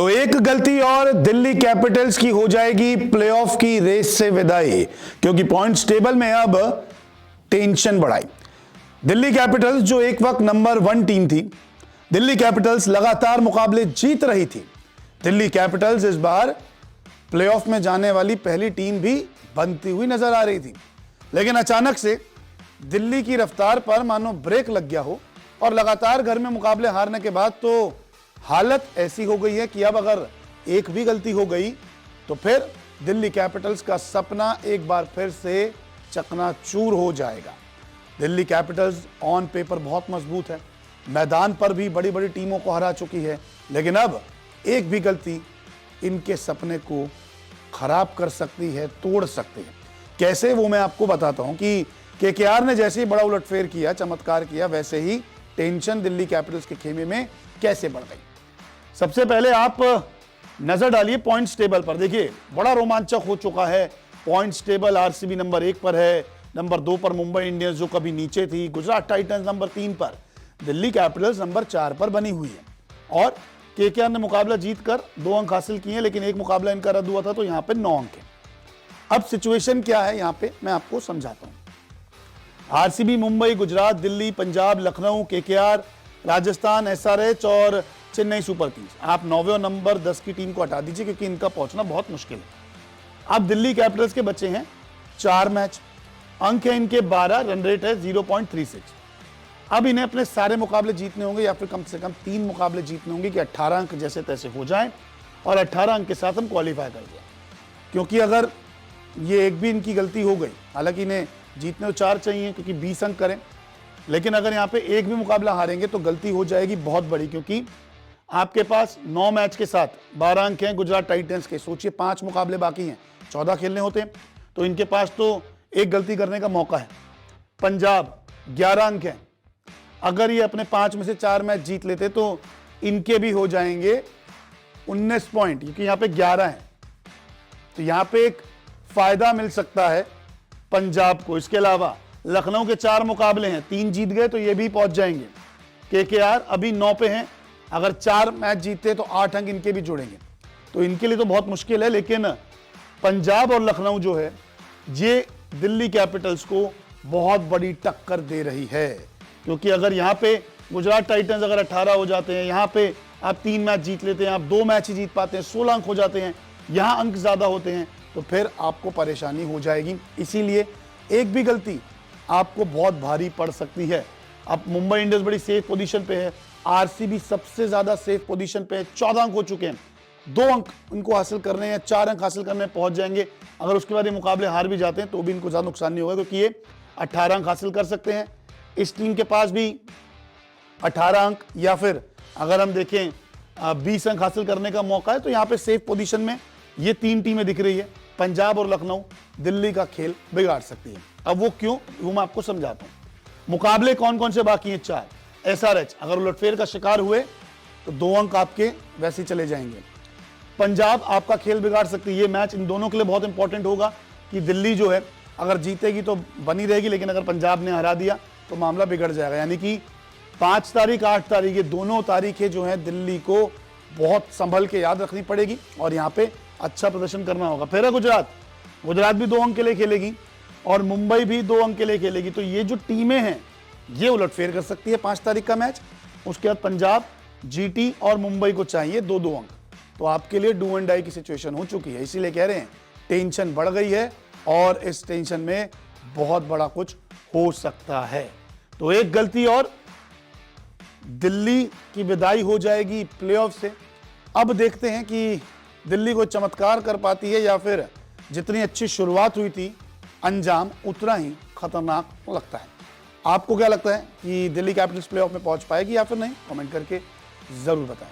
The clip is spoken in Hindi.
तो एक गलती और दिल्ली कैपिटल्स की हो जाएगी प्लेऑफ की रेस से विदाई, क्योंकि पॉइंट्स टेबल में अब टेंशन बढ़ाई। दिल्ली कैपिटल्स जो एक वक्त नंबर 1 टीम थी, दिल्ली कैपिटल्स लगातार मुकाबले जीत रही थी। दिल्ली कैपिटल्स इस बार प्लेऑफ में जाने वाली पहली टीम भी बनती हुई नजर आ रही थी, लेकिन अचानक से दिल्ली की रफ्तार पर मानो ब्रेक लग गया हो और लगातार घर में मुकाबले हारने के बाद तो हालत ऐसी हो गई है कि अब अगर एक भी गलती हो गई तो फिर दिल्ली कैपिटल्स का सपना एक बार फिर से चकनाचूर हो जाएगा। दिल्ली कैपिटल्स ऑन पेपर बहुत मजबूत है, मैदान पर भी बड़ी बड़ी टीमों को हरा चुकी है, लेकिन अब एक भी गलती इनके सपने को खराब कर सकती है, तोड़ सकती है। कैसे, वो मैं आपको बताता हूं कि केकेआर ने जैसे ही बड़ा उलटफेर किया, चमत्कार किया, वैसे ही टेंशन दिल्ली कैपिटल्स के खेमे में कैसे बढ़ गई। सबसे पहले आप नजर डालिए पॉइंट्स टेबल पर। देखिए बड़ा रोमांचक हो चुका है। पॉइंट्स टेबल आरसीबी नंबर 1 पर है, नंबर 2 पर मुंबई इंडियंस जो कभी नीचे थी, गुजरात टाइटंस नंबर 3 पर, दिल्ली कैपिटल्स नंबर 4 पर बनी हुई है। और केकेआर ने मुकाबला जीतकर 2 अंक हासिल किए, लेकिन एक मुकाबला इनका रद्द हुआ था, तो यहां पे 9 अंक है। अब सिचुएशन क्या है यहां पे मैं आपको समझाता हूं। RCB, Mumbai, Gujarat, Delhi, Punjab, Lucknow, KKR, Rajasthan, SRH और चेन्नई सुपर किंग्स, आप 9वें और नंबर 10 की टीम को हटा दीजिए, क्योंकि इनका पहुंचना बहुत मुश्किल है। अब दिल्ली कैपिटल्स के बचे हैं 4 मैच, अंक है इनके 12, रन रेट है 0.36। अब इन्हें अपने सारे मुकाबले जीतने होंगे, या फिर कम से कम 3 मुकाबले जीतने होंगे कि 18 अंक जैसे तैसे हो जाएं और 18 अंक के साथ हम क्वालिफाई कर जाए। क्योंकि अगर ये एक भी इनकी गलती हो गई, हालांकि इन्हें जीतने 4 चाहिए क्योंकि 20 अंक करें, लेकिन अगर यहाँ पे एक भी मुकाबला हारेंगे तो गलती हो जाएगी बहुत बड़ी, क्योंकि आपके पास 9 मैच के साथ 12 अंक हैं गुजरात टाइटंस के। सोचिए 5 मुकाबले बाकी हैं, 14 खेलने होते हैं, तो इनके पास तो एक गलती करने का मौका है। पंजाब 11 अंक हैं, अगर ये अपने 5 में से 4 मैच जीत लेते तो इनके भी हो जाएंगे 19 पॉइंट, क्योंकि यहाँ पे 11 हैं, तो यहाँ पे एक फायदा मिल सकता है पंजाब को। इसके अलावा लखनऊ के 4 मुकाबले हैं, 3 जीत गए तो ये भी पहुंच जाएंगे। केकेआर अभी 9 पे हैं, अगर 4 मैच जीते तो 8 अंक इनके भी जुड़ेंगे, तो इनके लिए तो बहुत मुश्किल है। लेकिन पंजाब और लखनऊ जो है ये दिल्ली कैपिटल्स को बहुत बड़ी टक्कर दे रही है, क्योंकि अगर यहाँ पे गुजरात टाइटंस अगर 18 हो जाते हैं, यहाँ पे आप 3 मैच जीत लेते हैं, आप 2 मैच ही जीत पाते हैं, 16 अंक हो जाते हैं, यहाँ अंक ज्यादा होते हैं, तो फिर आपको परेशानी हो जाएगी। इसीलिए एक भी गलती आपको बहुत भारी पड़ सकती है। अब मुंबई इंडियंस बड़ी सेफ पोजीशन पे है, आरसीबी सबसे ज्यादा सेफ पोजीशन पे है, 14 अंक हो चुके हैं, 2 अंक इनको हासिल करने हैं, 4 अंक हासिल करने पहुंच जाएंगे। अगर उसके बाद ये मुकाबले हार भी जाते हैं तो भी इनको ज्यादा नुकसान नहीं होगा, क्योंकि ये 18 अंक हासिल कर सकते हैं। इस टीम के पास भी 18 अंक या फिर अगर हम देखें 20 अंक हासिल करने का मौका है, तो यहाँ पे सेफ पोजीशन में ये 3 टीमें दिख रही है। पंजाब और लखनऊ दिल्ली का खेल बिगाड़ सकती है। अब वो क्यों, वो मैं आपको समझाता हूं। मुकाबले कौन कौन से बाकी हैं? 4। एसआरएच अगर उलटफेर का शिकार हुए तो 2 अंक आपके वैसे ही चले जाएंगे। पंजाब आपका खेल बिगाड़ सकती है। ये मैच इन दोनों के लिए बहुत इंपॉर्टेंट होगा कि दिल्ली जो है अगर जीतेगी तो बनी रहेगी, लेकिन अगर पंजाब ने हरा दिया तो मामला बिगड़ जाएगा। यानी कि 5 तारीख 8 तारीख, ये दोनों तारीखें जो है दिल्ली को बहुत संभल के याद रखनी पड़ेगी और यहाँ पे अच्छा प्रदर्शन करना होगा। फिर है गुजरात भी 2 अंक के लिए खेलेगी और मुंबई भी 2 अंक के लिए खेलेगी, तो ये जो टीमें हैं ये उलटफेर कर सकती है 5 तारीख का मैच। उसके बाद पंजाब, जीटी और मुंबई को चाहिए 2-2 अंक, तो आपके लिए डू एंड डाई की सिचुएशन हो चुकी है। इसीलिए कह रहे हैं टेंशन बढ़ गई है और इस टेंशन में बहुत बड़ा कुछ हो सकता है। तो एक गलती और दिल्ली की विदाई हो जाएगी प्लेऑफ से। अब देखते हैं कि दिल्ली को चमत्कार कर पाती है या फिर जितनी अच्छी शुरुआत हुई थी अंजाम उतना ही खतरनाक लगता है। आपको क्या लगता है कि दिल्ली कैपिटल्स प्लेऑफ में पहुंच पाएगी या फिर नहीं? कमेंट करके जरूर बताएं।